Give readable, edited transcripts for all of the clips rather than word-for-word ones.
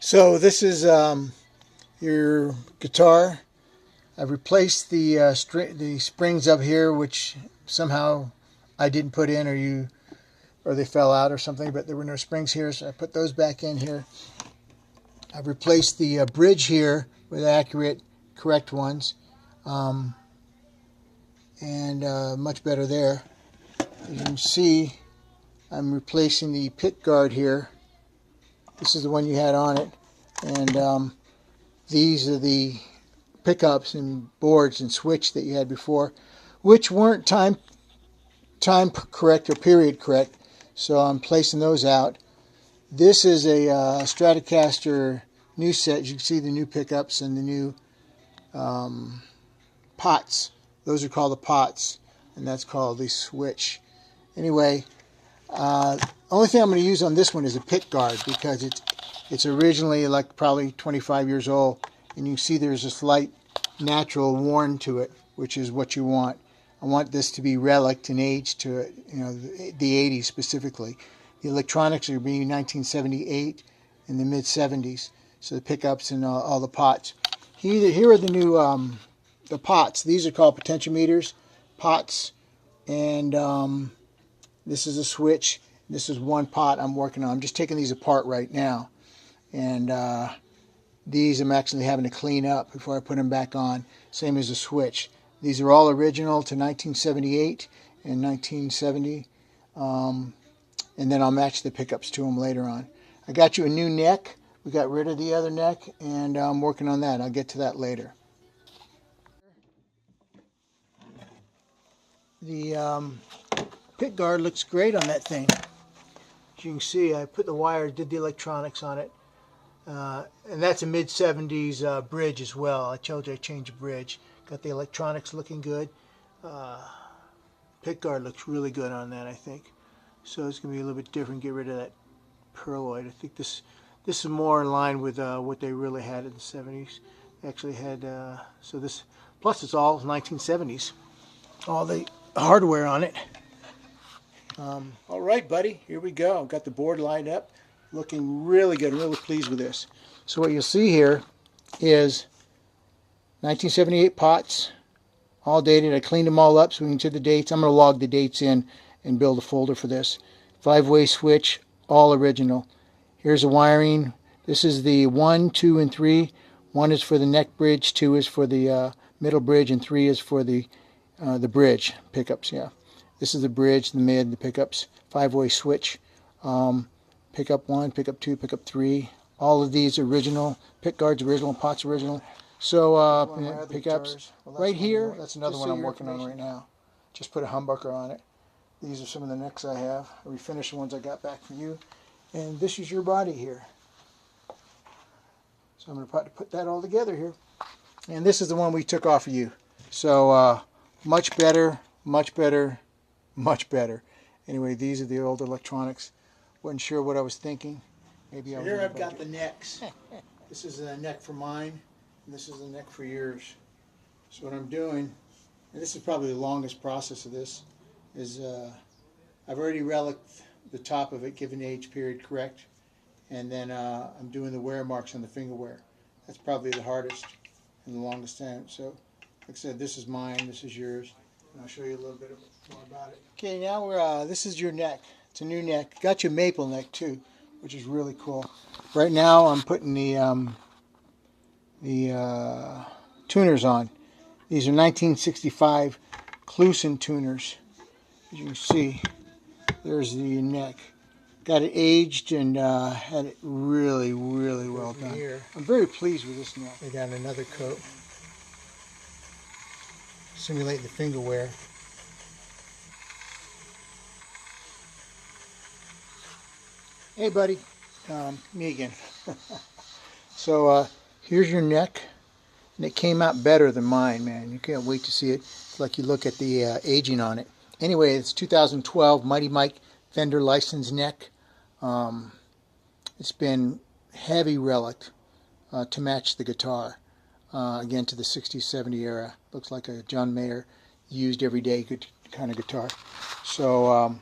So this is your guitar. I've replaced the springs up here, which somehow I didn't put in, or they fell out or something. But there were no springs here, so I put those back in here. I've replaced the bridge here with accurate, correct ones, and much better there. As you can see, I'm replacing the pick guard here. This is the one you had on it, and these are the pickups and boards and switch that you had before, which weren't time correct or period correct. So I'm placing those out. This is a Stratocaster new set. You can see the new pickups and the new pots. Those are called the pots, and that's called the switch. Anyway, only thing I'm going to use on this one is a pick guard, because it's originally like probably 25 years old, and you can see there's a slight natural worn to it, which is what you want. I want this to be relic and age to it, the 80s specifically. The electronics are being 1978 in the mid 70s, so the pickups and all the pots. Here are the new the pots. These are called potentiometers, pots, and this is a switch. This is one pot I'm working on. I'm just taking these apart right now, and these I'm actually having to clean up before I put them back on. Same as the switch. These are all original to 1978 and 1970, and then I'll match the pickups to them later on. I got you a new neck. We got rid of the other neck, and I'm working on that. I'll get to that later. The pick guard looks great on that thing. As you can see, I put the wire, did the electronics on it, and that's a mid-70s bridge as well. I told you I changed the bridge. Got the electronics looking good. Pick guard looks really good on that, I think. So it's going to be a little bit different. Get rid of that perloid. I think this is more in line with what they really had in the 70s. They actually had, so this, plus it's all 1970s. All the hardware on it. All right, buddy, here we go. Got the board lined up, looking really good. I'm really pleased with this. So what you'll see here is 1978 pots, all dated. I cleaned them all up so we can see the dates. I'm going to log the dates in and build a folder for this. 5-way switch, all original. Here's the wiring. This is the 1, 2, and 3. 1 is for the neck bridge, 2 is for the middle bridge, and 3 is for the bridge pickups. Yeah, this is the bridge, the mid, the pickups. 5-way switch. Pickup 1, pickup 2, pickup 3. All of these original. Pick guards original, pots original. So pickups right here. That's another one I'm working on right now. Just put a humbucker on it. These are some of the necks I have. I refinished the ones I got back from you. And this is your body here. So I'm going to put that all together here. And this is the one we took off of you. So much better, much better, much better. Anyway, these are the old electronics. Wasn't sure what I was thinking. Maybe so here I've got the necks. This is a neck for mine, and this is the neck for yours. So what I'm doing, and this is probably the longest process of this, is I've already reliced the top of it, given age period correct, and then I'm doing the wear marks on the finger wear. That's probably the hardest and the longest time. So, like I said, this is mine, this is yours, and I'll show you a little bit more about it. Okay, now we're this is your neck. It's a new neck. Got your maple neck too, which is really cool. Right now, I'm putting the tuners on. These are 1965 Kluson tuners. As you can see, there's the neck. Got it aged and had it really, really well done. Here, I'm very pleased with this neck. We got another coat. Simulate the finger wear. Hey, buddy. Me again. So here's your neck, and it came out better than mine, man. You can't wait to see it. It's like you look at the aging on it. Anyway, it's 2012 Mighty Mike Fender licensed neck. It's been heavy relic to match the guitar. Again, to the 60s, 70s era. Looks like a John Mayer used everyday good kind of guitar. So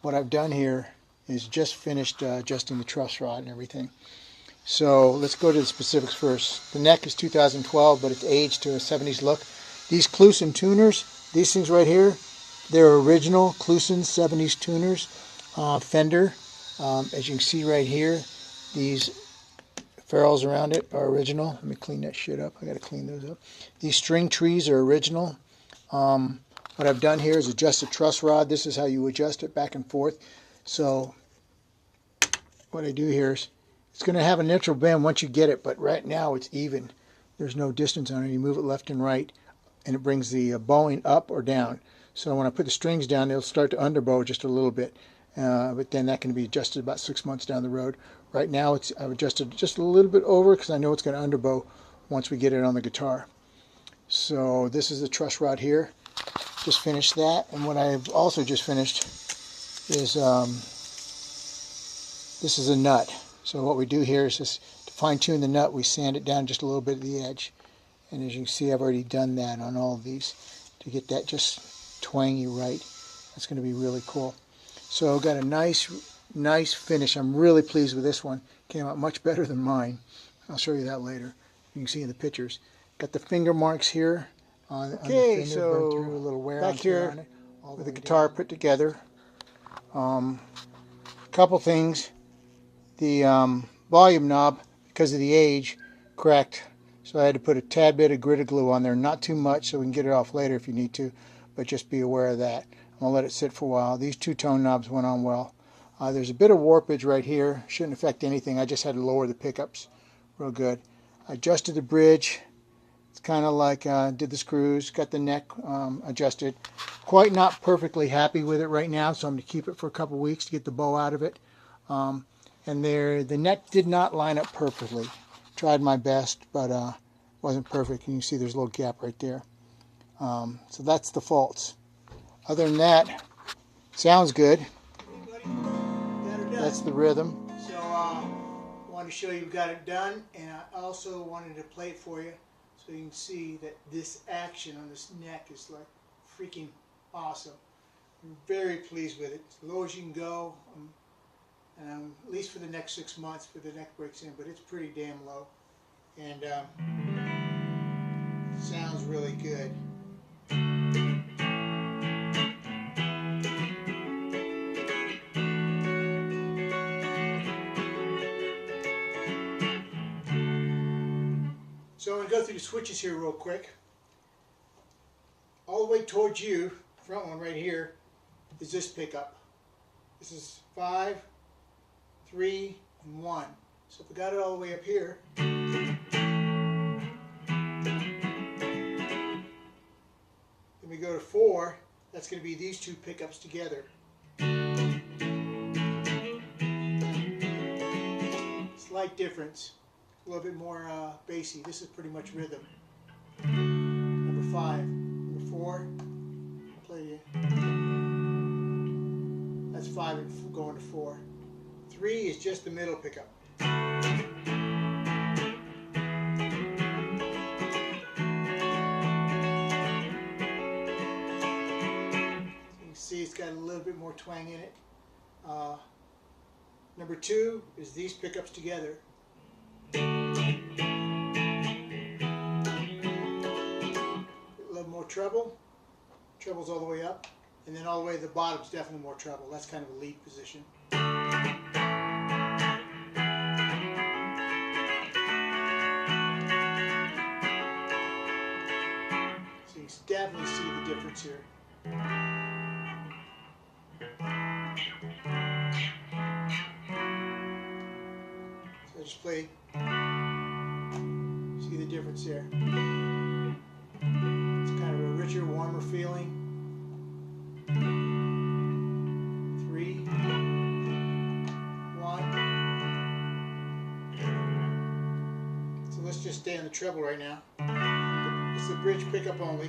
what I've done here is just finished adjusting the truss rod and everything. So let's go to the specifics first. The neck is 2012, but it's aged to a 70s look. These Kluson tuners, these things right here, they're original Kluson 70s tuners. Fender, as you can see right here, these ferrules around it are original. Let me clean that shit up. I gotta clean those up. These string trees are original. What I've done here is adjust the truss rod. This is how you adjust it back and forth. So what I do here is, it's going to have a neutral bend once you get it, but right now it's even. There's no distance on it. You move it left and right, and it brings the bowing up or down. So when I put the strings down, they'll start to underbow just a little bit. But then that can be adjusted about 6 months down the road. Right now, I've adjusted just a little bit over because I know it's going to underbow once we get it on the guitar. So this is the truss rod here. Just finished that, and what I've also just finished is this is a nut. So what we do here is just to fine tune the nut, we sand it down just a little bit at the edge. And as you can see, I've already done that on all of these to get that just twangy right. That's going to be really cool. So I've got a nice finish. I'm really pleased with this one. Came out much better than mine. I'll show you that later. You can see in the pictures. Got the finger marks here on the fender. So through a little wear back here on it, with the guitar put together. Couple things. The volume knob, because of the age, cracked, so I had to put a tad bit of Gorilla Glue on there. Not too much, so we can get it off later if you need to, but just be aware of that. I'm going to let it sit for a while. These two tone knobs went on well. There's a bit of warpage right here. Shouldn't affect anything. I just had to lower the pickups real good. I adjusted the bridge. It's kind of like did the screws, got the neck adjusted. Quite not perfectly happy with it right now, so I'm going to keep it for a couple weeks to get the bow out of it. And the neck did not line up perfectly. Tried my best, but wasn't perfect. And you see there's a little gap right there. So that's the faults. Other than that, sounds good. That's the rhythm. So I wanted to show you got it done, and I also wanted to play it for you so you can see that this action on this neck is like freaking awesome. I'm very pleased with it. As low as you can go. At least for the next 6 months for the neck breaks in, but it's pretty damn low, and sounds really good. So I'm going to go through the switches here real quick. All the way towards you, front one right here, is this pickup. This is 5, 3, and 1. So if we got it all the way up here, then we go to 4, that's going to be these two pickups together. Slight difference, a little bit more bassy. This is pretty much rhythm. Number 5, number 4, I'll play you. That's 5 and going to 4. 3 is just the middle pickup. So you can see it's got a little bit more twang in it. Number 2 is these pickups together. A little more treble. Treble's all the way up. And then all the way to the bottom's definitely more treble. That's kind of a lead position. So you can definitely see the difference here. So I just play. See the difference there. It's kind of a richer, warmer feeling. 3, 1. So let's just stay on the treble right now. This is a bridge pickup only.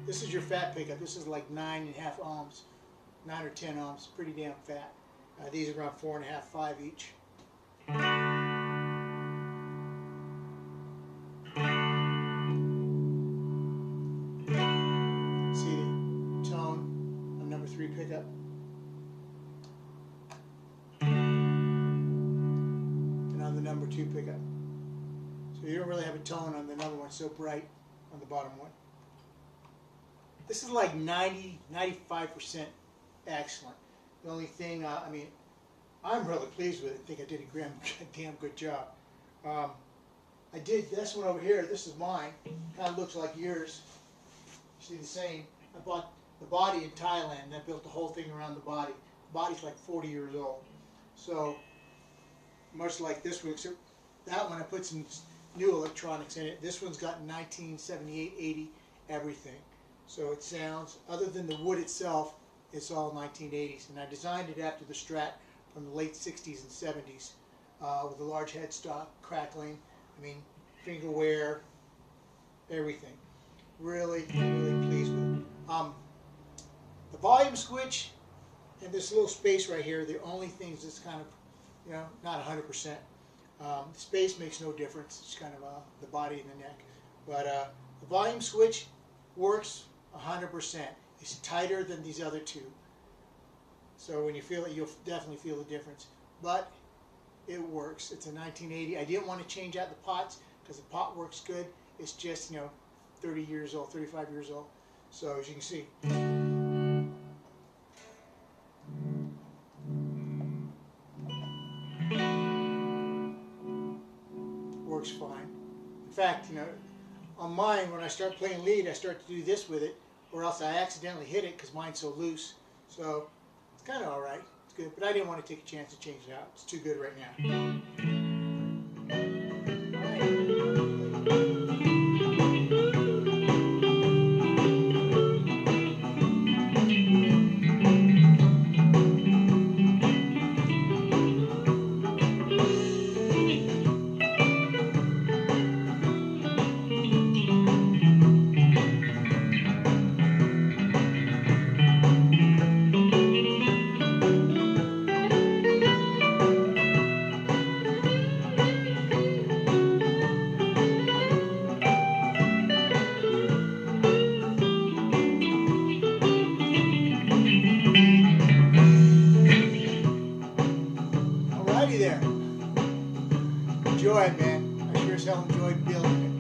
This is your fat pickup. This is like 9.5 ohms, 9 or 10 ohms. Pretty damn fat. These are around 4.5, 5 each. See the tone on number 3 pickup. And on the number number 2 pickup. So you don't really have a tone on the number one so bright on the bottom one. This is like 90-95% excellent. The only thing, I mean, I'm really pleased with it. I think I did a damn good job. I did this one over here. This is mine. Kind of looks like yours. You see the same. I bought the body in Thailand, and I built the whole thing around the body. The body's like 40 years old. So, much like this one, except that one I put some new electronics in it. This one's got 1978, 80, everything. So it sounds, other than the wood itself, it's all 1980s. And I designed it after the Strat from the late 60s and 70s with a large headstock, crackling, I mean, finger wear, everything. Really, really pleased with it. The volume switch and this little space right here, the only things that's kind of, you know, not 100%. The space makes no difference. It's kind of the body and the neck. But the volume switch works 100%. It's tighter than these other two. So when you feel it, you'll definitely feel the difference. But it works. It's a 1980. I didn't want to change out the pots because the pot works good. It's just, you know, 30 years old, 35 years old. So as you can see, works fine. In fact, you know, on mine, when I start playing lead, I start to do this with it, or else I accidentally hit it because mine's so loose. So it's kind of all right. It's good, but I didn't want to take a chance to change it out. It's too good right now. Alrighty there. Enjoy it, man. I sure as hell enjoyed building it.